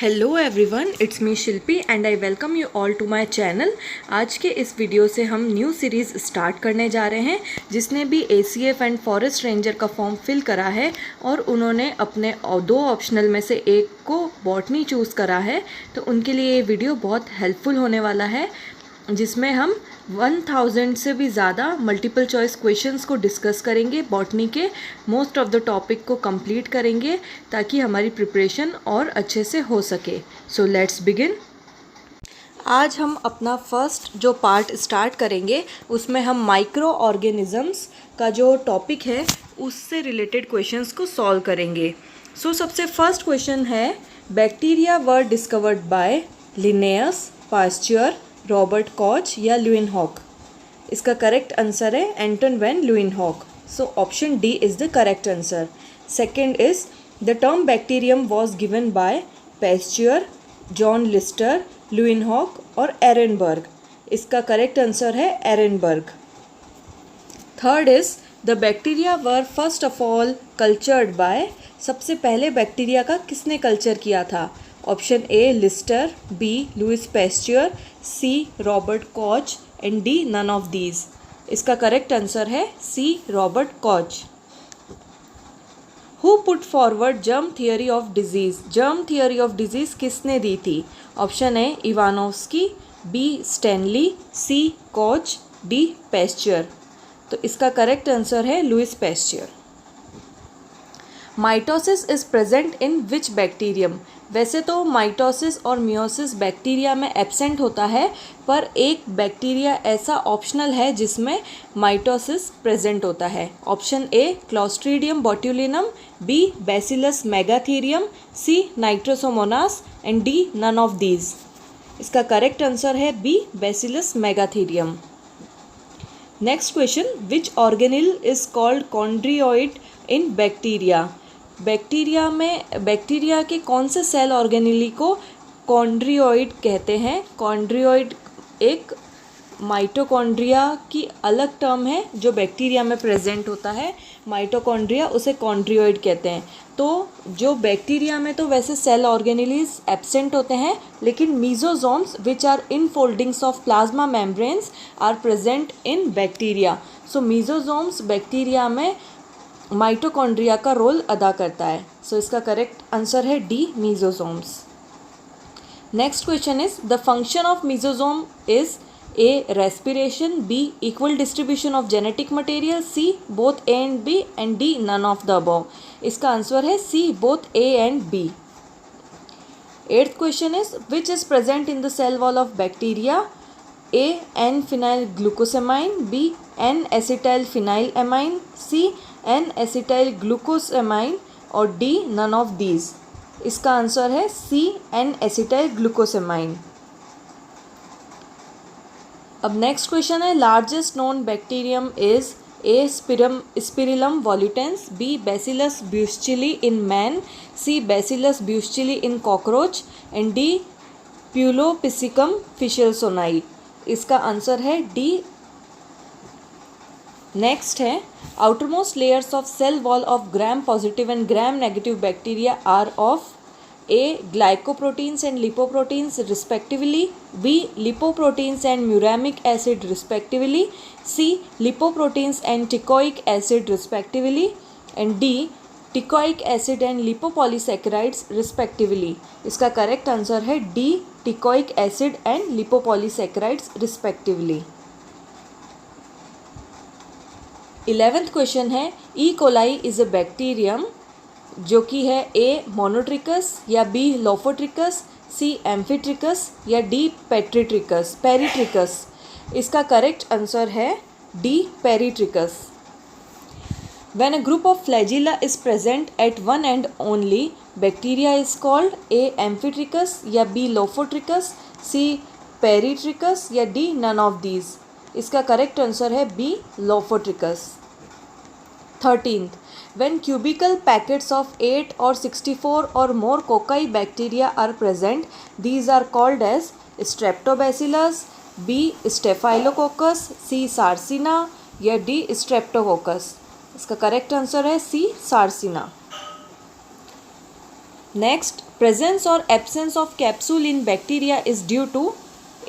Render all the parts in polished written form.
Hello everyone, it's me Shilpi and I welcome you all to my channel. आज के इस video से हम न्यू सीरीज़ स्टार्ट करने जा रहे हैं। जिसने भी ACF एंड फॉरेस्ट रेंजर का फॉर्म फिल करा है और उन्होंने अपने दो ऑप्शनल में से एक को बॉटनी चूज़ करा है, तो उनके लिए ये वीडियो बहुत हेल्पफुल होने वाला है, जिसमें हम 1000 से भी ज़्यादा मल्टीपल चॉइस क्वेश्चंस को डिस्कस करेंगे। बॉटनी के मोस्ट ऑफ द टॉपिक को कंप्लीट करेंगे ताकि हमारी प्रिपरेशन और अच्छे से हो सके। So let's begin. आज हम अपना फर्स्ट जो पार्ट स्टार्ट करेंगे उसमें हम माइक्रो ऑर्गेनिजम्स का जो टॉपिक है उससे रिलेटेड क्वेश्चंस को सॉल्व करेंगे। सो सबसे फर्स्ट क्वेश्चन है, bacteria were discovered by Linnaeus, Pasteur, Robert Koch या ल्यूइनहॉक। इसका करेक्ट आंसर है Anton van Leeuwenhoek. So option D is the correct answer. Second is the term bacterium was given by Pasteur, John Lister, Leeuwenhoek और Ehrenberg. इसका correct answer है Ehrenberg. Third is the bacteria were first of all cultured by. सबसे पहले बैक्टीरिया का किसने culture किया था? Option A Leicester, B Louis Pasteur, C Robert Koch and D none of these. इसका करेक्ट आंसर है C Robert Koch. Who put forward germ theory of disease. Germ theory of disease किसने दी थी? Option A Ivanovsky, B Stanley, C Koch, D Pasteur. तो इसका correct answer है Louis Pasteur. Mitosis is present in which bacterium. वैसे तो mitosis और meiosis bacteria में एब्सेंट होता है, पर एक बैक्टीरिया ऐसा ऑप्शनल है जिसमें माइटोसिस प्रेजेंट होता है। Option A Clostridium botulinum, B Bacillus megatherium, C Nitrosomonas and D none of these. इसका करेक्ट आंसर है B Bacillus megatherium. Next question, which organelle is called chondrioid in bacteria. Bacteria के कौन से cell ऑर्गेनिली को कॉन्ड्रियोइड कहते हैं? कॉन्ड्रियोइड एक माइटोकॉन्ड्रिया की अलग टर्म है जो बैक्टीरिया में प्रेजेंट होता है। माइटोकॉन्ड्रिया, उसे कॉन्ड्रियोइड कहते हैं। तो जो बैक्टीरिया में तो वैसे सेल ऑर्गेनिलीज एब्सेंट होते हैं, लेकिन mesosomes which are infoldings of plasma membranes are present in bacteria. So mesosomes bacteria में माइटोकॉन्ड्रिया का रोल अदा करता है। सो इसका करेक्ट आंसर है D mesosomes. Next question is the function of mesosome is A respiration, B equal distribution of genetic material, C both A and B and D none of the above. इसका answer है C both A and B. Eighth question is which is present in the cell wall of bacteria. A N phenyl glucosamine, B N acetyl phenyl amine, C N acetyl glucosamine और D none of these. इसका answer है C N acetyl glucosamine. अब next question है, largest known bacterium is A Spirillum volutans, B Bacillus buetschlii in man, C Bacillus buetschlii in cockroach and D Epulopiscium fishelsoni. इसका answer है D. Next है, outermost layers of cell wall of gram positive and gram negative bacteria are of A glycoproteins and lipoproteins respectively, B lipoproteins and muramic acid respectively, C lipoproteins and teichoic acid respectively and D teichoic acid and lipopolysaccharides respectively। इसका correct answer है D teichoic acid and lipopolysaccharides respectively। 11th question है, E coli is a bacterium जो कि है ए मोनोट्रिकस या B lophotrichous, सी एम्फीट्रिकस या D peritrichous. इसका correct answer है D peritrichous. When a group of flagella is present at one and only, bacteria is called A amphitrichous या B lophotrichous, C peritrichous या D none of these. इसका correct answer है B lophotrichous. 13th, when cubical packets of 8 or 64 or more cocci bacteria are present, these are called as streptobacillus, B staphylococcus, C sarcina या D streptococcus। इसका correct answer है C sarcina। Next, presence और absence of capsule in bacteria is due to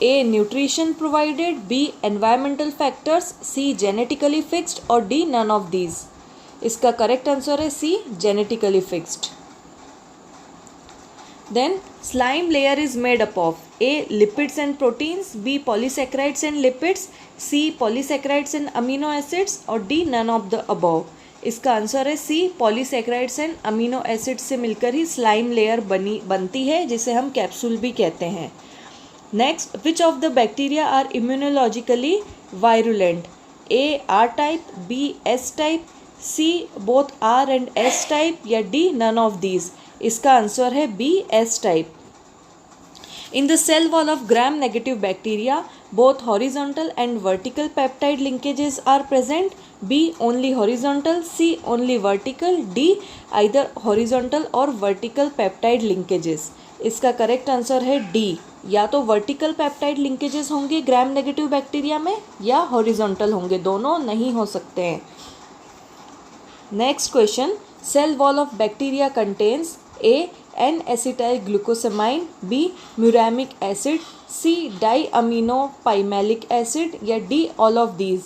A nutrition provided, B environmental factors, C genetically fixed और D none of these. इसका correct answer है C genetically fixed. Then slime layer is made up of A lipids and proteins, B polysaccharides and lipids, C polysaccharides and amino acids और D none of the above. इसका answer है सी polysaccharides and amino acids से मिलकर ही slime layer बनती है, जिसे हम capsule भी कहते हैं। Next, which of the bacteria are immunologically virulent, A R type, B S type, C both R and S type या डी नन ऑफ दीज। इसका आंसर है B S type. In the cell wall of gram-negative bacteria, both horizontal and vertical peptide linkages are present. B only horizontal, C only vertical, D either horizontal or vertical peptide linkages. इसका correct answer है D, या तो vertical peptide linkages होंगे ग्राम negative bacteria में या horizontal होंगे, दोनों नहीं हो सकते हैं। Next question, cell wall of bacteria contains A N acetyl glucosamine, B muramic acid, C diaminopimelic acid या डी ऑल ऑफ दीज।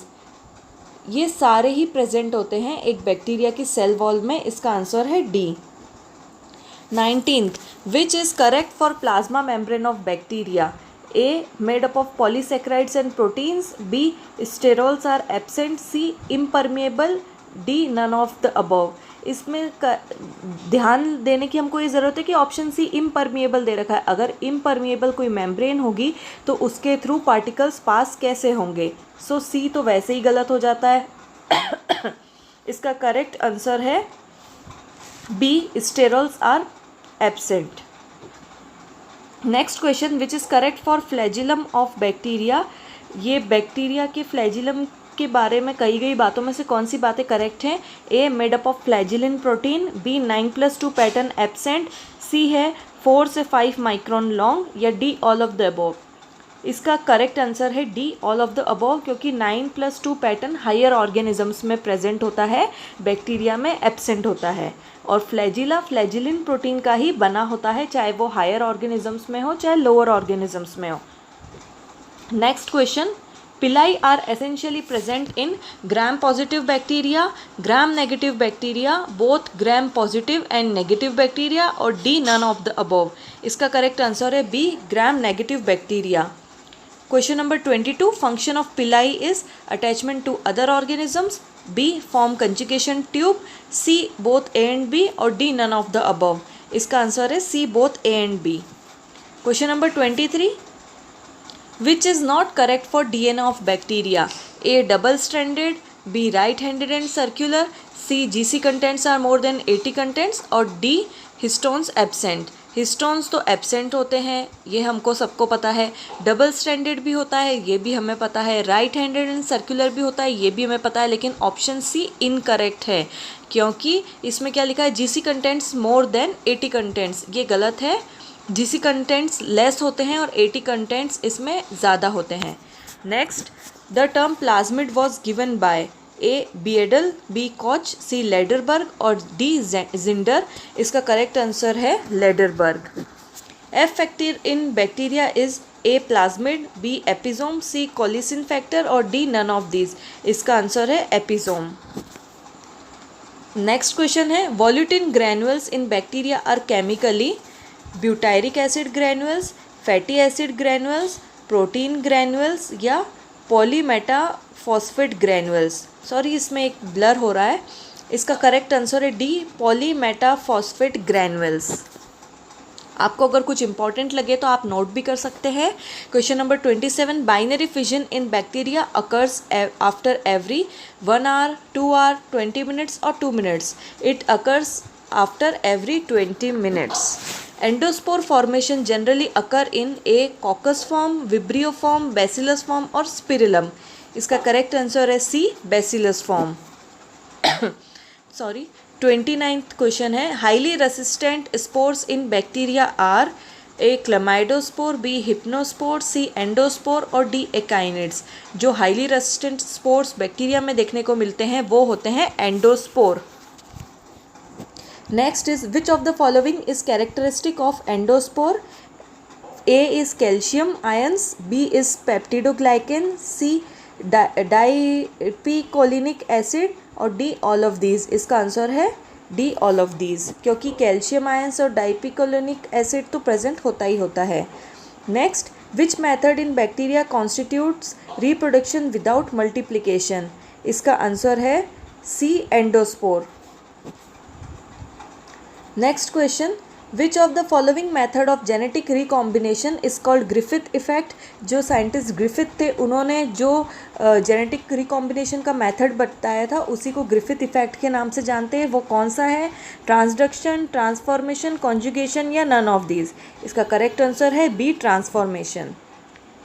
ये सारे ही प्रेजेंट होते हैं एक बैक्टीरिया की सेल वॉल में। इसका आंसर है D. 19th, which is correct for plasma membrane of bacteria, A made up of polysaccharides and proteins, B sterols are absent, C impermeable, D none of the above. इसमें ध्यान देने की हमको ये ज़रूरत है कि ऑप्शन सी इम्परमिएबल दे रखा है। अगर इम्परमिएबल कोई मेम्ब्रेन होगी तो उसके थ्रू पार्टिकल्स पास कैसे होंगे, सो सी तो वैसे ही गलत हो जाता है। इसका करेक्ट आंसर है B sterols are absent. Next question, which is correct for flagellum of bacteria. ये बैक्टीरिया के फ्लैजिलम के बारे में कही गई बातों में से कौन सी बातें करेक्ट हैं? A made up of flagellin protein, B 9+2 pattern absent, C है 4 से 5 माइक्रोन लॉन्ग या D all of the above. इसका करेक्ट आंसर है डी ऑल ऑफ द अबव, क्योंकि 9+2 पैटर्न हायर ऑर्गेनिजम्स में प्रेजेंट होता है, बैक्टीरिया में एब्सेंट होता है। और फ्लैजिला फ्लैजिलिन प्रोटीन का ही बना होता है, चाहे वो हायर ऑर्गेनिजम्स में हो चाहे लोअर ऑर्गेनिजम्स में हो। Next question, pili are essentially present in gram positive bacteria, gram negative bacteria, both gram positive and negative bacteria और D none of the above. इसका करेक्ट आंसर है B gram negative bacteria. Question number 22, function of pili is attachment to other organisms, B form conjugation tube, C both A and B और D none of the above. इसका answer है C both A and B. Question number 23, which is not correct for DNA of bacteria, A double stranded, B right handed and circular, C GC contents are more than 80 contents और D histones absent। Histones तो absent होते हैं, ये हमको सबको पता है। Double stranded भी होता है, ये भी हमें पता है। राइट हैंडेड एंड सर्कुलर भी होता है, ये भी हमें पता है। लेकिन ऑप्शन सी इनकरेक्ट है, क्योंकि इसमें क्या लिखा है, GC contents more than 80 contents. ये गलत है। जीसी कंटेंट्स लेस होते हैं और 80 कंटेंट्स इसमें ज़्यादा होते हैं। Next, the term plasmid was given by A Beadle, B Koch, C Lederberg और डी जिंडर। इसका करेक्ट आंसर है Lederberg. F factor in bacteria is A plasmid, B episome, C colicin factor और D none of these. इसका answer है episome. Next question है, volutin granules in bacteria are chemically butyric acid granules, fatty acid granules, protein granules या polymetaphosphate ग्रैन्युल्स। Sorry, इसमें एक blur हो रहा है। इसका करेक्ट आंसर है डी पॉलीमेटाफॉस्फेट ग्रैन्युल्स। आपको अगर कुछ इंपॉर्टेंट लगे तो आप नोट भी कर सकते हैं। क्वेश्चन नंबर 27, बाइनरी फिजन इन bacteria occurs after every 1 hour, 2 hour, 20 minutes और 2 minutes. It occurs after every 20 minutes. Endosspore formation generally occur in a coccus form, vibrio form, bacillus form और spirillum. इसका correct answer है C bacillus form. Sorry, 29th question है, highly resistant spores in bacteria are A chlamydospore, B hypnospore, C endospore और D akinetes. जो highly resistant spores bacteria में देखने को मिलते हैं वो होते हैं endospore. Next is which of the following is characteristic of endospore? A is calcium ions, B is peptidoglycan, C dipicolinic acid और D all of these। इसका आंसर है D all of these, क्योंकि कैल्शियम आयंस और dipicolinic acid तो present होता ही होता है। Next, which method in bacteria constitutes reproduction without multiplication? इसका आंसर है C endospore. Next question, which of the following method of genetic recombination is called Griffith effect? जो scientist Griffith थे उन्होंने जो जेनेटिक रिकॉम्बिनेशन का मेथड बताया था उसी को ग्रिफिथ इफेक्ट के नाम से जानते हैं। वो कौन सा है? ट्रांसडक्शन, ट्रांसफॉर्मेशन, कॉन्जुगेशन या नन ऑफ दीज? इसका करेक्ट आंसर है B transformation.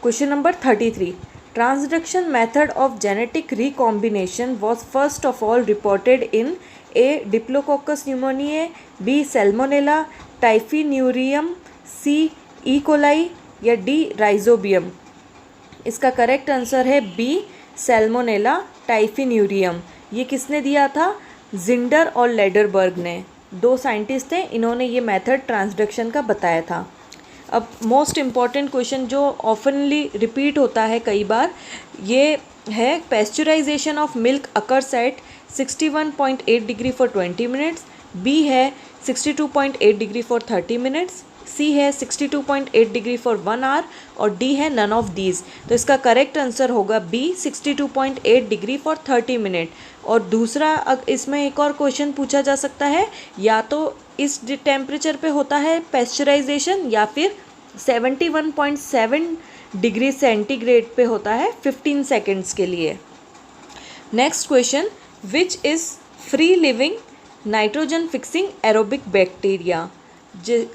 Question number 33, transduction method of genetic recombination was first of all reported in A. Diplococcus pneumoniae, B. Salmonella, Typhimurium, C. E. coli या D. Rhizobium? इसका correct answer है B. Salmonella Typhimurium। ये किसने दिया था? Zinder और Lederberg ने, दो साइंटिस्ट थे, इन्होंने ये मेथड ट्रांसडक्शन का बताया था। अब मोस्ट इम्पॉर्टेंट क्वेश्चन जो ऑफनली रिपीट होता है कई बार, ये है pasteurisation of milk occurs at 61.8 degree for 20 minutes, B है 62.8 डिग्री फॉर 30 मिनट्स, सी है 62.8 डिग्री फॉर 1 आवर और डी है नन ऑफ दीज। तो इसका करेक्ट आंसर होगा बी 62.8 डिग्री फॉर 30 मिनट। और दूसरा, इसमें एक और क्वेश्चन पूछा जा सकता है, या तो इस टेम्परेचर पे होता है पेस्चराइजेशन या फिर 71.7 डिग्री सेंटीग्रेड पे होता है 15 सेकेंड्स के लिए। Next question, which is free living nitrogen fixing aerobic bacteria?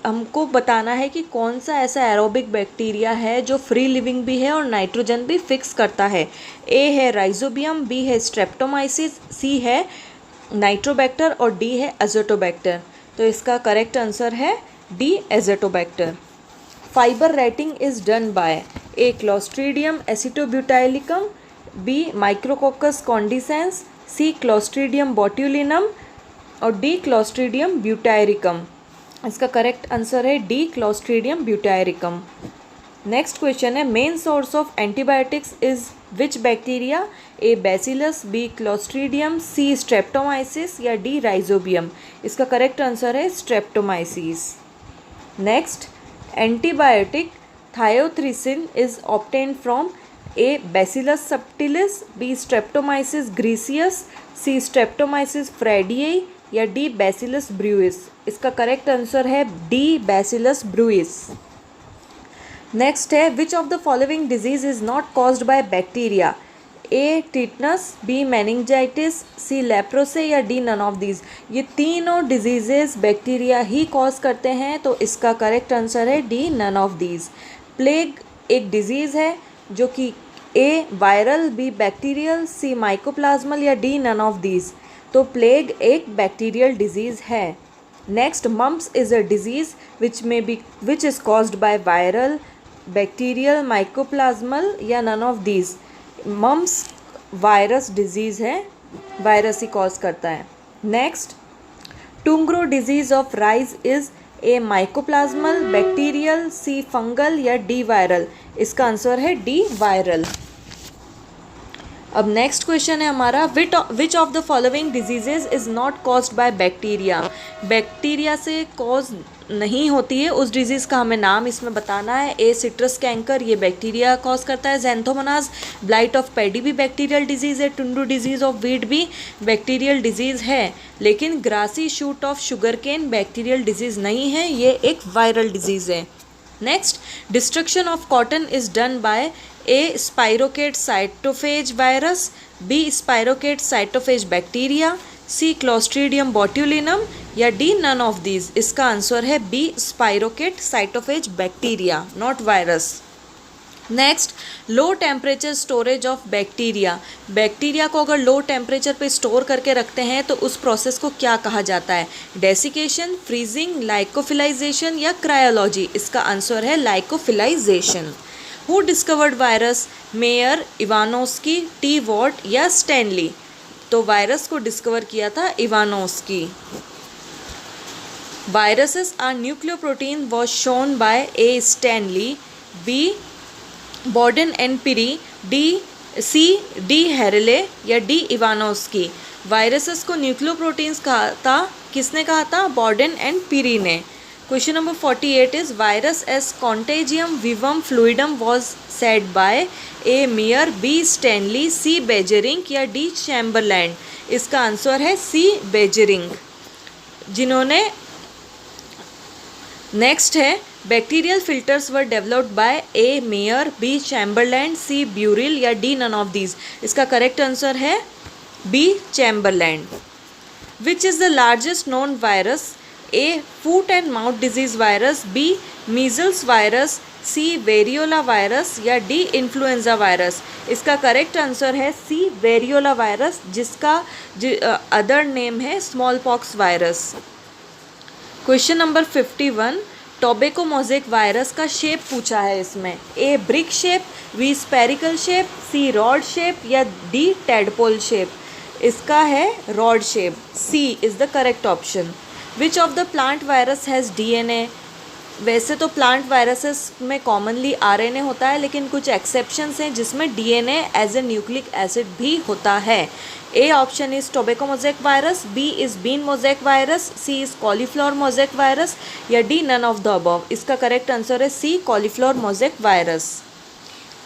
हमको बताना है कि कौन सा ऐसा एरोबिक बैक्टीरिया है जो फ्री लिविंग भी है और नाइट्रोजन भी फिक्स करता है। ए है राइजोबियम, बी है स्ट्रेप्टोमाइसिस, सी है नाइट्रोबैक्टर और डी है एजोटोबैक्टर। तो इसका करेक्ट आंसर है D Azotobacter. Fibre retting is done by A Clostridium acetobutylicum, B Micrococcus candicans, C Clostridium botulinum और डी क्लोस्ट्रीडियम ब्यूटायरिकम। इसका करेक्ट आंसर है D Clostridium butyricum. Next question है, main source of antibiotics is which bacteria? A Bacillus, B Clostridium, C Streptomyces या D Rhizobium? इसका correct answer है Streptomyces. Next, antibiotic tyrothricin is obtained from A Bacillus subtilis, B Streptomyces griseus, C Streptomyces fradiae या D Bacillus brevis? इसका correct answer है D Bacillus brevis. Next है, which of the following disease is not caused by bacteria? A tetanus, B meningitis, C leprosy या D none of these? ये तीनों diseases bacteria ही cause करते हैं, तो इसका करेक्ट आंसर है D none of these. Plague एक डिजीज़ है जो कि A viral, B bacterial, C mycoplasmal या डी नन ऑफ दीज? तो प्लेग एक बैक्टीरियल डिजीज़ है। Next, mumps is a disease which is caused by viral, bacterial, mycoplasmal या none of these? Mumps virus disease है, virus ही cause करता है। Next, tungro disease of rice is A mycoplasmal, bacterial, C fungal या D viral? इसका answer है D viral. अब next question है हमारा, विच of the following diseases is not caused by bacteria? Bacteria से कॉज नहीं होती है उस डिजीज़ का हमें नाम इसमें बताना है। ए सिट्रस कैंकर, ये बैक्टीरिया कॉज करता है। ज़ैंथोमोनास ब्लाइट ऑफ पैडी भी बैक्टीरियल डिजीज़ है। टुंडू डिजीज़ ऑफ वीट भी बैक्टीरियल डिजीज़ है, लेकिन grassy shoot of sugar cane bacterial disease नहीं है, ये एक वायरल डिजीज़ है। Next, destruction of cotton is done by A spirochaete cytophage virus, B spirochaete cytophage bacteria, C Clostridium botulinum या D none of these? इसका answer है B spirochaete cytophage bacteria, not virus. Next, low temperature storage of bacteria. Bacteria को अगर low temperature पे store करके रखते हैं तो उस प्रोसेस को क्या कहा जाता है? डेसिकेशन, फ्रीजिंग, लाइकोफिलाइजेशन या क्रायोलॉजी? इसका आंसर है lyophilisation. Who discovered virus? Mayer, Ivanovsky, टी वॉट या स्टैनली? तो वायरस को डिस्कवर किया था Ivanovsky. Viruses are nucleoprotein was shown by A. Stanley, B. Borden and Piri, C. D. Harrele या D. Ivanovsky। वायरसेस को न्यूक्लियोप्रोटीन्स कहा था, किसने कहा था? बॉर्डन एंड पिरी ने। Question number 48 is virus as contagium vivum fluidum was said by A Mayer, B Stanley, C Beijerinck या D Chamberland. इसका आंसर है सी बेजरिंग, जिन्होंने। नेक्स्ट है bacterial filters were developed by A Mayer, B Chamberland, C Burrill या D none of these. इसका correct answer है B Chamberland. Which is the largest known virus? A foot and mouth disease virus, B measles virus, C variola virus या D influenza virus. इसका correct answer है C variola virus, जिसका other name है smallpox virus. Question number 51 tobacco mosaic virus का shape पूछा है इसमें। A brick shape, B spherical shape, C rod shape या डी टेडपोल शेप। इसका है rod shape, C is the correct option. Which of the plant virus has DNA? वैसे तो plant viruses में कॉमनली RNA होता है, लेकिन कुछ एक्सेप्शंस हैं जिसमें DNA as a nucleic acid भी होता है। A option is tobacco mosaic virus, B is bean mosaic virus, C is cauliflower mosaic virus या D none of the above. इसका करेक्ट आंसर है C cauliflower mosaic virus.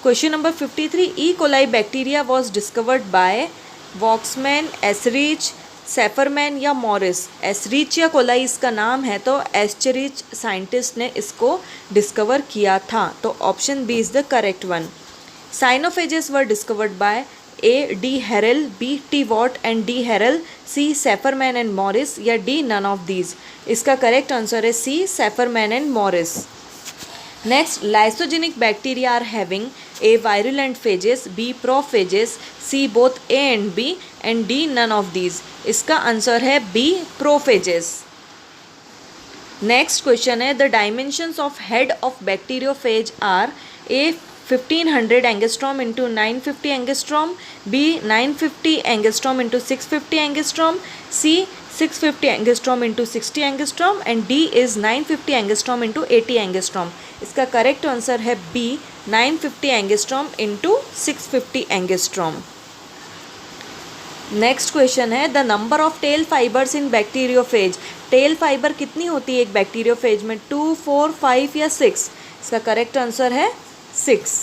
Question number 53 E coli bacteria was discovered by Waksman, Escherich, Safferman या Morris. एसरिच या coli इसका नाम है, तो एस्चरिच scientist ने इसको डिस्कवर किया था, तो option B is the correct one. Cyanophages were discovered by A d'Herelle, B टी वॉट and d'Herelle, C Safferman and Morris या डी नन ऑफ दीज। इसका करेक्ट आंसर है C Safferman and Morris. Next, lysogenic bacteria are having A. virulent phages, B. prophages, C. both A and B and D. none of these. इसका answer है B. prophages. Next question है the dimensions of head of bacteriophage are A. 1500 angstrom into 950 angstrom, B. 950 angstrom into 650 angstrom, C. 650 angstrom into 60 angstrom and D is 950 angstrom into 80 angstrom. इसका correct answer है B. 950 angstrom into 650 angstrom. Next question है the number of tail fibres in bacteriophage. Tail fibre कितनी होती है एक bacteriophage में? 2, 4, 5 या 6। इसका करेक्ट आंसर है 6।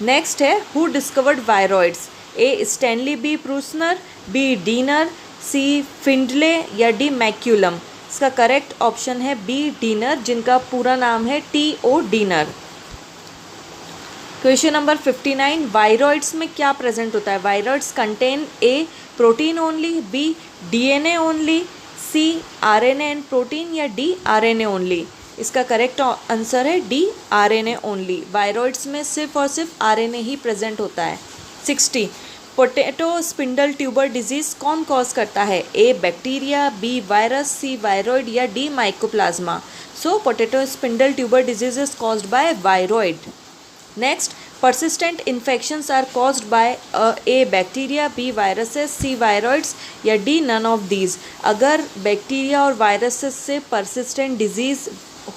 नेक्स्ट है who discovered viroids? A Stanley, B Prusiner, B Diener, C Findlay या डी मैक्यूलम। इसका करेक्ट ऑप्शन है बी डीनर, जिनका पूरा नाम है T.O. Dinner. Question number 59 viroids में क्या प्रेजेंट होता है? Viroids contain A protein only, B DNA only, C RNA and protein या डी RNA ओनली। इसका करेक्ट आंसर है डी RNA ओनली। वायरॉइड्स में सिर्फ और सिर्फ RNA ही प्रेजेंट होता है। 60 पोटैटो स्पिंडल ट्यूबर डिजीज़ कौन कॉज करता है? A bacteria, B virus, C viroid या D mycoplasma. So potato spindle tuber disease is caused by viroid. Next persistent infections are caused by A bacteria, B viruses, C viroids या D none of these. अगर bacteria और viruses से persistent disease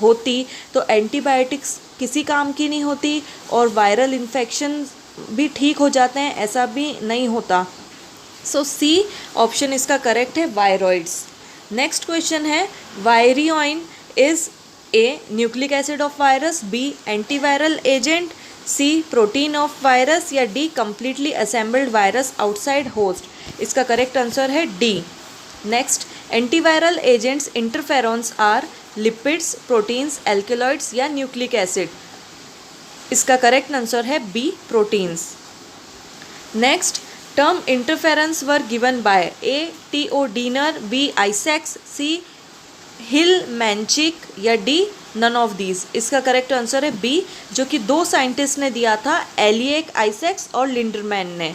होती तो antibiotics किसी काम की नहीं होती और वायरल इन्फेक्शन भी ठीक हो जाते हैं, ऐसा भी नहीं होता। सो सी ऑप्शन इसका करेक्ट है वायरॉइड्स। नेक्स्ट क्वेश्चन है virion is A nucleic acid of virus, B antiviral agent, C protein of virus या D completely assembled virus outside host. इसका करेक्ट आंसर है D. Next antiviral agents interferons are lipids, proteins, alkaloids या nucleic acid. इसका correct answer है B proteins. Next term interference were given by A T.O. Diener, B Isaacs, C हिल मैंचिक या D none of these. इसका correct answer है B, जो कि दो scientist ने दिया था, एलिएक आइसेक्स और लिंडरमैन ने।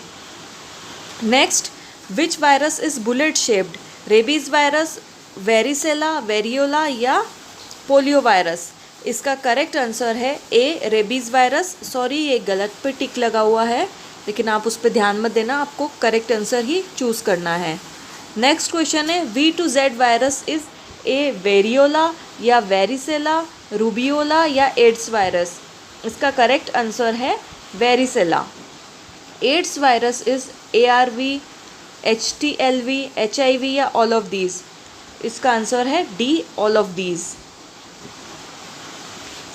Next which virus is bullet shaped? Rabies virus, varicella, variola या पोलियो वायरस। इसका करेक्ट आंसर है ए रेबीज वायरस। सॉरी ये गलत पे टिक लगा हुआ है, लेकिन आप उस पर ध्यान मत देना, आपको करेक्ट आंसर ही चूज़ करना है। नेक्स्ट क्वेश्चन है V to Z virus is A variola या वेरिसेला, रूबियोला या एड्स वायरस? इसका करेक्ट आंसर है varicella. AIDS virus is ARV, HTLV, HIV या ऑल ऑफ दीज? इसका आंसर है D, all of these.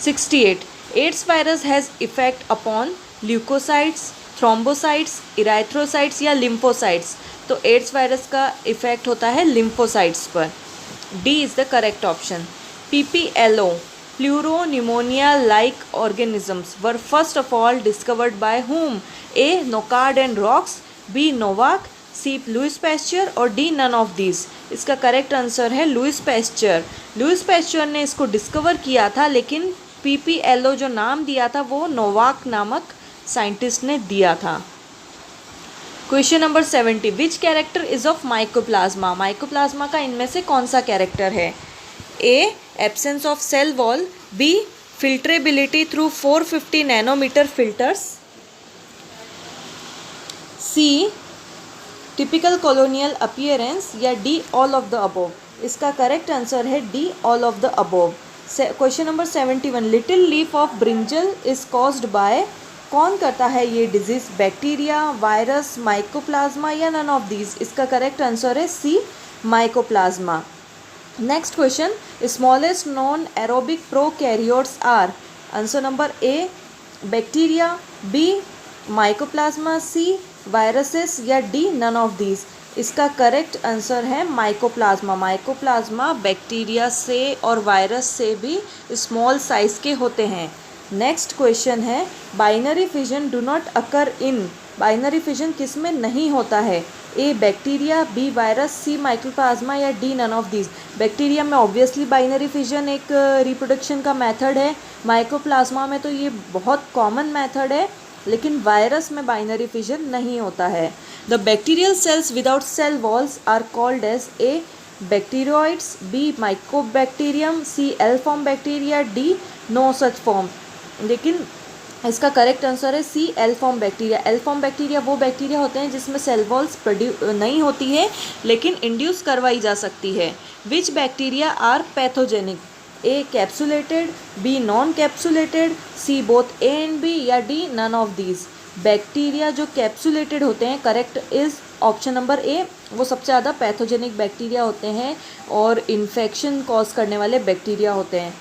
68. AIDS virus has effect upon leucocytes, thrombocytes, erythrocytes या lymphocytes? तो AIDS virus का effect होता है लिम्फोसाइट्स पर। D is the correct option. PPLO, pleuropneumonia like organisms were first of all discovered by whom? A. Nocard and Roux, B. Novak, C. Louis Pasteur और D. None of these? इसका correct answer है Louis Pasteur. Louis Pasteur ने इसको discover किया था, लेकिन PPLO जो नाम दिया था वो नोवाक नामक साइंटिस्ट ने दिया था। Question number 70. Which character is of Mycoplasma? Mycoplasma का इनमें से कौन सा कैरेक्टर है? A. Absence of cell wall, B. Filterability through 450 nanometre filters, C. Typical colonial appearance या D. All of the above? इसका करेक्ट आंसर है D. All of the above. Question number 71. Little leaf of brinjal is caused by? कौन करता है ये disease? Bacteria, virus, Mycoplasma या none of these? इसका correct answer है C. Mycoplasma. Next question. Smallest non aerobic prokaryotes are? Answer number A. Bacteria, B. Mycoplasma, C. Viruses या D. None of these? इसका correct answer है mycoplasma. Mycoplasma bacteria से और virus से भी small size के होते हैं। नेक्स्ट क्वेश्चन है. Binary fission do not occur in? Binary fission किस में नहीं होता है? A. Bacteria, B. Virus, C. Mycoplasma या D. None of these? Bacteria में ऑब्वियसली बाइनरी फिजन एक रिप्रोडक्शन का मेथड है। माइकोप्लाज्मा में तो ये बहुत कॉमन मेथड है, लेकिन वायरस में बाइनरी फिजन नहीं होता है। The bacterial cells without cell walls are called as? A. Bacteroides, B. Mycobacterium, C. L form bacteria, D. No such form? लेकिन इसका करेक्ट आंसर है C. L form bacteria. L form bacteria वो bacteria होते हैं जिसमें cell walls नहीं होती है, लेकिन इंड्यूस करवाई जा सकती है। Which bacteria are pathogenic? A. Capsulated, B. Non capsulated, C. Both A and B या D. None of these? Bacteria जो कैप्सुलेटेड होते हैं, correct is option number A, वो सबसे ज़्यादा पैथोजेनिक बैक्टीरिया होते हैं और इन्फेक्शन कॉज करने वाले बैक्टीरिया होते हैं।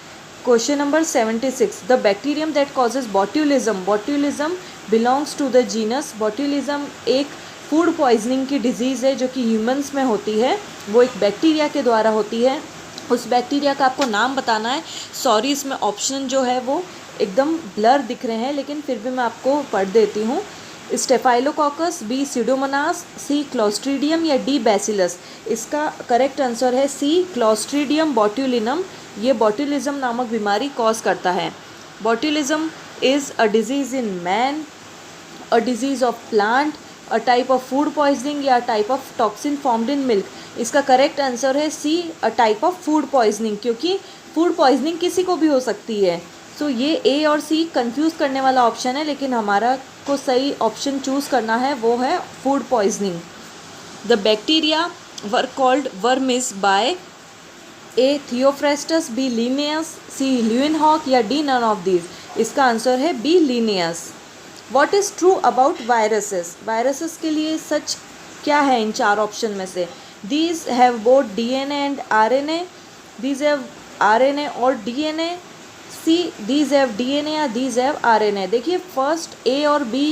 Question number 76. The bacterium that causes botulism? Botulism belongs to the genus. Botulism एक फूड पॉइजनिंग की डिजीज़ है जो कि ह्यूमंस में होती है, वो एक बैक्टीरिया के द्वारा होती है। उस बैक्टीरिया का आपको नाम बताना है। सॉरी, इसमें ऑप्शन जो है वो एकदम ब्लर दिख रहे हैं, लेकिन फिर भी मैं आपको पढ़ देती हूँ। Staphylococcus, B. Pseudomonas, C. Clostridium या D. बैसिलस? इसका करेक्ट आंसर है C. Clostridium botulinum. ये बॉट्यूलिज्म नामक बीमारी कॉज करता है। Botulism is a disease in man, a disease of plant, a type of food poisoning या type of toxin formed in milk? इसका करेक्ट आंसर है C. A type of food poisoning, क्योंकि food poisoning किसी को भी हो सकती है। सो ये A और C कंफ्यूज करने वाला ऑप्शन है, लेकिन हमारा को सही ऑप्शन चूज़ करना है, वो है food poisoning. The bacteria were called vermes by? A. Theophrastus, B. Linnaeus, C. Leeuwenhoek या D. None of these? इसका आंसर है B. Linnaeus. What is true about viruses? Viruses के लिए सच क्या है इन चार ऑप्शन में से? These have both DNA and RNA, these have RNA और DNA, C. These have DNA या दीज हैव RNA? देखिए, फर्स्ट A और B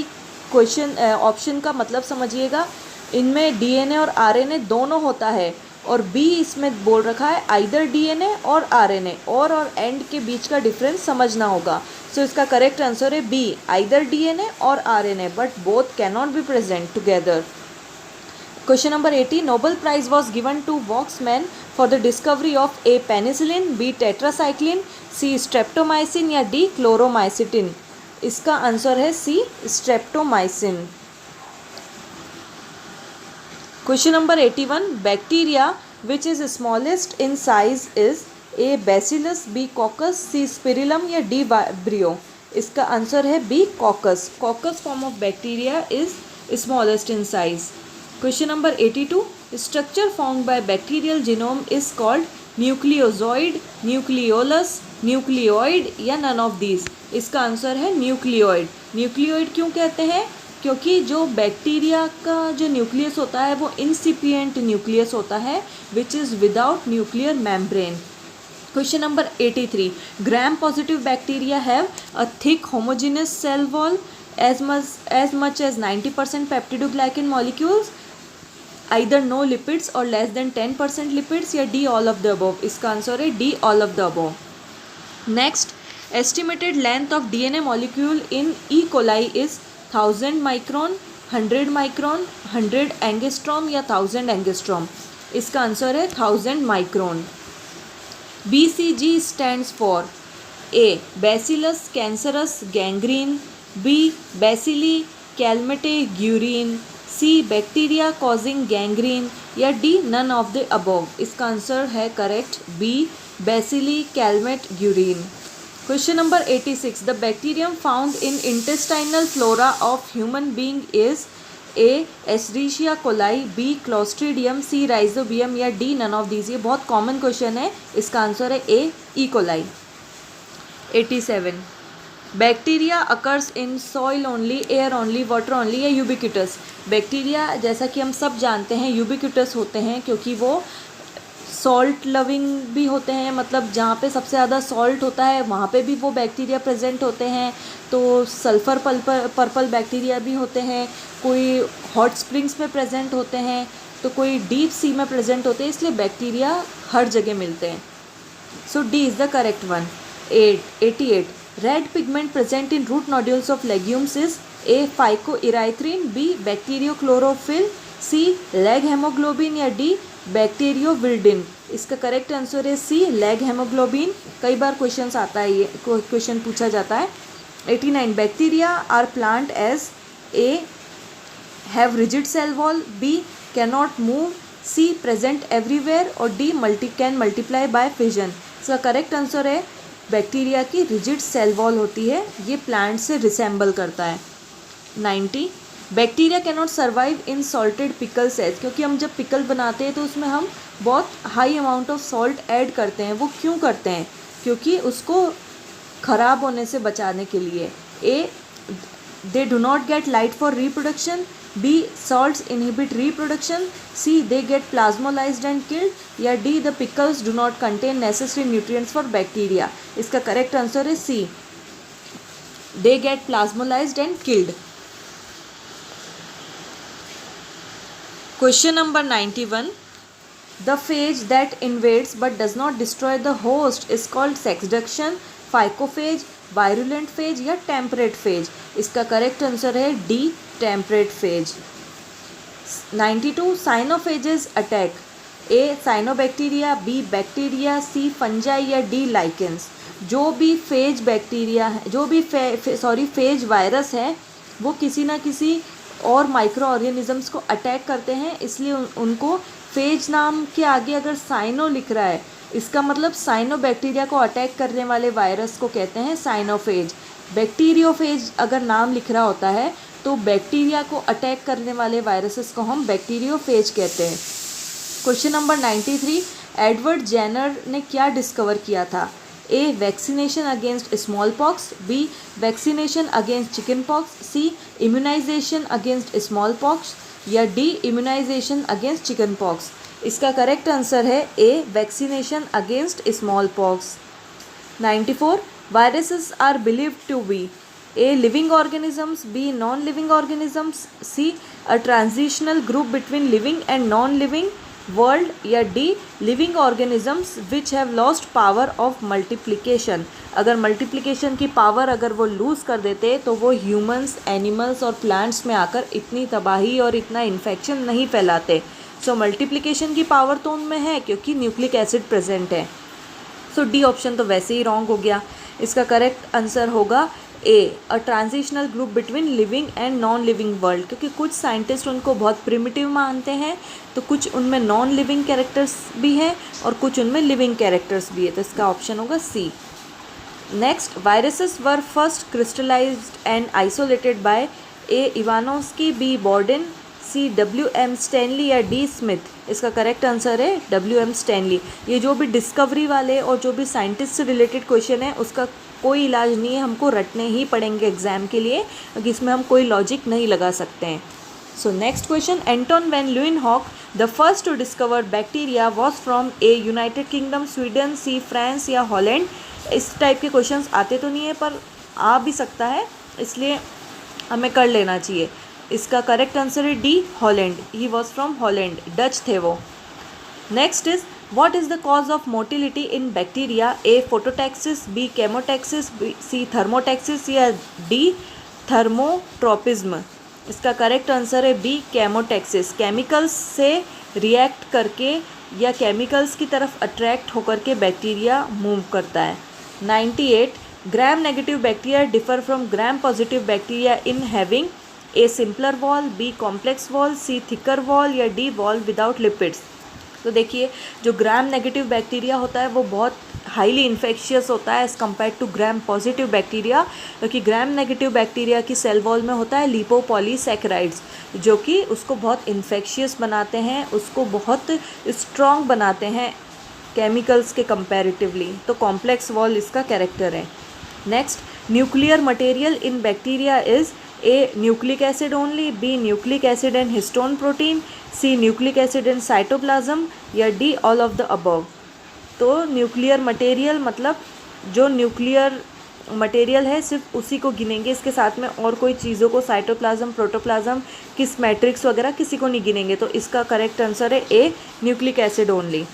क्वेश्चन ऑप्शन का मतलब समझिएगा। इनमें DNA और RNA दोनों होता है, और B इसमें बोल रखा है आइदर DNA और RNA, और एंड के बीच का डिफरेंस समझना होगा। सो इसका करेक्ट आंसर है B. आइदर DNA और RNA, but both can not be present together. Question number 80. Nobel prize was given to Waksman for the discovery of A. Penicillin, B. Tetracycline, C. Streptomycin या D. Chloromycetin? इसका answer है C. Streptomycin. Question number 81. Bacteria which is smallest in size is? A. Bacillus, B. Coccus, C. Spirillum या D. Vibrio? इसका answer है B. Coccus. Coccus form of bacteria is smallest in size. Question number 82. Structure formed by bacterial genome is called? Nucleozoid, nucleolus, nucleoid या none of these? इसका answer है nucleoid. Nucleoid क्यों कहते हैं? क्योंकि जो बैक्टीरिया का जो न्यूक्लियस होता है वो इंसिपिएंट न्यूक्लियस होता है which is without nuclear membrane. Question number 83. Gram positive bacteria have a thick homogeneous cell wall as much as 90% peptidoglycan molecules, either no lipids or less than 10% lipids, या D all of the above? इसका answer है D all of the above. Next, estimated length of DNA molecule in E. coli is 1000 micron, 100 micron, 100 angstrom या 1000 angstrom? इसका answer है 1000 micron. BCG stands for A. Bacillus cancrus gangrene, B. Bacilli calmette gurine, C. Bacteria causing gangrene या D. None of the above? इसका answer है correct B. Bacilli calmette gurine. Question number 86. The bacterium found in intestinal flora of human being is A. Escherichia coli, B. Clostridium, C. Rhizobium या D. None of these? ये बहुत common question है, इसका answer है A. E. coli. 87. Bacteria occurs in soil only, air only, water only या ubiquitous? Bacteria जैसा कि हम सब जानते हैं यूबिक्यूटस होते हैं क्योंकि वो सॉल्ट लविंग भी होते हैं, मतलब जहाँ पे सबसे ज़्यादा सॉल्ट होता है वहाँ पे भी वो बैक्टीरिया प्रेजेंट होते हैं। तो सल्फ़र पर्पल बैक्टीरिया भी होते हैं, कोई हॉट स्प्रिंग्स में प्रेजेंट होते हैं, तो कोई डीप सी में प्रेजेंट होते हैं, इसलिए बैक्टीरिया हर जगह मिलते हैं। So D is the correct one. 88. Red pigment present in root nodules of legumes is A. Phycoerythrin, B. Bacteriochlorophyll, C. Leghaemoglobin या D. बैक्टीरियोविल्डिन? इसका करेक्ट आंसर है C. Leghaemoglobin. कई बार क्वेश्चन आता है, ये क्वेश्चन पूछा जाता है. 89. Bacteria are plant as A. Have rigid cell wall, B. Cannot move, C. Present everywhere और D. Can multiply by fission? इसका करेक्ट आंसर है बैक्टीरिया की रिजिड सेल वॉल होती है, ये प्लांट से रिसेंबल करता है. 90. Bacteria cannot survive in salted pickles as, क्योंकि हम जब पिकल बनाते हैं तो उसमें हम बहुत high amount of salt add करते हैं. वो क्यों करते हैं? क्योंकि उसको ख़राब होने से बचाने के लिए. A. They do not gate light for reproduction, B. salts inhibit reproduction, C. they get plasmolized and killed या D. the pickles do not contain necessary nutrients for bacteria? इसका करेक्ट आंसर है C. they get plasmolized and killed. Question number 91. The phage that invades but does not destroy the host is called sexduction, phycophage, virulent phage या temperate phage? इसका correct answer है D. temperate phage. 92. Cyanophages attack A. cyanobacteria, B. bacteria, C. fungi या D. lichens? जो भी phase bacteria है, जो भी phase virus है, वो किसी ना किसी और माइक्रो ऑर्गेनिजम्स को अटैक करते हैं, इसलिए उनको फेज नाम के आगे अगर साइनो लिख रहा है, इसका मतलब साइनो बैक्टीरिया को अटैक करने वाले वायरस को कहते हैं साइनोफेज. बैक्टीरियोफेज अगर नाम लिख रहा होता है तो बैक्टीरिया को अटैक करने वाले वायरसेस को हम बैक्टीरियोफेज कहते हैं. Question number 93. एडवर्ड जेनर ने क्या डिस्कवर किया था? A. Vaccination against smallpox, B. Vaccination against chickenpox, C. Immunization against smallpox या D. Immunization against chickenpox? इसका करेक्ट आंसर है A. Vaccination against smallpox. 94. Viruses are believed to be A. living organisms, B. non-living organisms, C. a transitional group between living and non-living world या D. living organisms which have lost power of multiplication? अगर multiplication की power अगर वो loose कर देते तो वो humans, animals और प्लांट्स में आकर इतनी तबाही और इतना इन्फेक्शन नहीं फैलाते. सो मल्टीप्लिकेशन की पावर तो उनमें है क्योंकि न्यूक्लिक एसिड प्रेजेंट है. सो डी ऑप्शन तो वैसे ही रॉन्ग हो गया. इसका करेक्ट आंसर होगा A. A transitional group between living and non living world, क्योंकि कुछ साइंटिस्ट उनको बहुत प्रिमिटिव मानते हैं, तो कुछ उनमें नॉन लिविंग कैरेक्टर्स भी हैं और कुछ उनमें लिविंग कैरेक्टर्स भी है, तो इसका ऑप्शन होगा C. Next, viruses were first crystallised and isolated by A. Ivanovsky, B. Bawden, C WM Stanley या डी स्मिथ? इसका करेक्ट आंसर है WM स्टैनली। ये जो भी डिस्कवरी वाले और जो भी साइंटिस्ट से रिलेटेड क्वेश्चन है उसका कोई इलाज नहीं है, हमको रटने ही पड़ेंगे एग्जाम के लिए, क्योंकि इसमें हम कोई लॉजिक नहीं लगा सकते हैं। So next question, Anton van Leeuwenhoek the first to discover bacteria was from A United Kingdom, Sweden, C France या हॉलैंड? इस टाइप के क्वेश्चंस आते तो नहीं है पर आ भी सकता है, इसलिए हमें कर लेना चाहिए। इसका करेक्ट आंसर है D, Holland. He was from Holland, Dutch थे वो। Next is what is the cause of motility in bacteria? A phototaxis, B chemotaxis, C thermotaxis या डी थर्मोट्रोपिज्म? इसका करेक्ट आंसर है बी, केमोटैक्सिस। केमिकल्स से react करके या chemicals की तरफ अट्रैक्ट होकर के बैक्टीरिया मूव करता है। 98 Gram negative bacteria differ from Gram positive bacteria in having A simpler wall, B complex wall, C thicker wall या डी वॉल विदाउट लिपिड्स? तो देखिए, जो ग्राम नेगेटिव बैक्टीरिया होता है वो बहुत हाईली इन्फेक्शियस होता है as compare to Gram positive bacteria, क्योंकि ग्राम नेगेटिव बैक्टीरिया की सेल वॉल में होता है लिपोपॉलीसैकेराइड्स, जो कि उसको बहुत इन्फेक्शियस बनाते हैं, उसको बहुत स्ट्रॉन्ग बनाते हैं केमिकल्स के कंपैरेटिवली। तो कॉम्प्लेक्स वॉल इसका कैरेक्टर है। Next, nuclear material in bacteria is A nucleic acid only, B nucleic acid and histone protein, C nucleic acid and cytoplasm या D all of the above? तो nuclear material मतलब जो nuclear material है सिर्फ उसी को गिनेंगे, इसके साथ में और कोई चीज़ों को, साइटोप्लाज्म, प्रोटोप्लाज्म, किस मैट्रिक्स वगैरह किसी को नहीं गिनेंगे। तो इसका करेक्ट आंसर है A, nucleic acid only.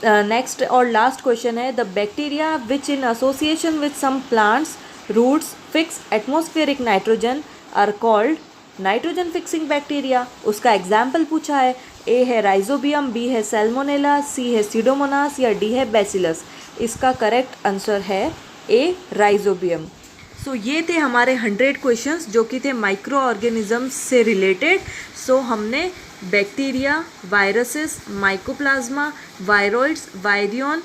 Next और लास्ट क्वेश्चन है, the bacteria which in association with some plants roots fix atmospheric nitrogen are called nitrogen fixing bacteria? उसका एग्जाम्पल पूछा है। ए है राइजोबियम, बी है सैल्मोनेला, सी है pseudomonas या D है बैसिलस? इसका करेक्ट आंसर है ए, राइजोबियम। सो ये थे हमारे 100 क्वेश्चंस जो कि थे माइक्रो ऑर्गेनिजम्स से रिलेटेड। सो हमने bacteria, viruses, mycoplasma, viroids, virion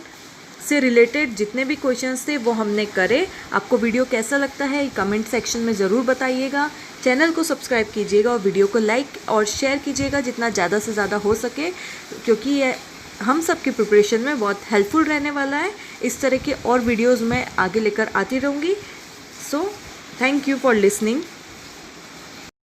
से रिलेटेड जितने भी क्वेश्चंस थे वो हमने करे। आपको वीडियो कैसा लगता है कमेंट सेक्शन में ज़रूर बताइएगा। चैनल को सब्सक्राइब कीजिएगा और वीडियो को लाइक और शेयर कीजिएगा जितना ज़्यादा से ज़्यादा हो सके, क्योंकि ये हम सब की प्रिपरेशन में बहुत हेल्पफुल रहने वाला है। इस तरह के और वीडियोज़ मैं आगे लेकर आती रहूँगी। So thank you for listening.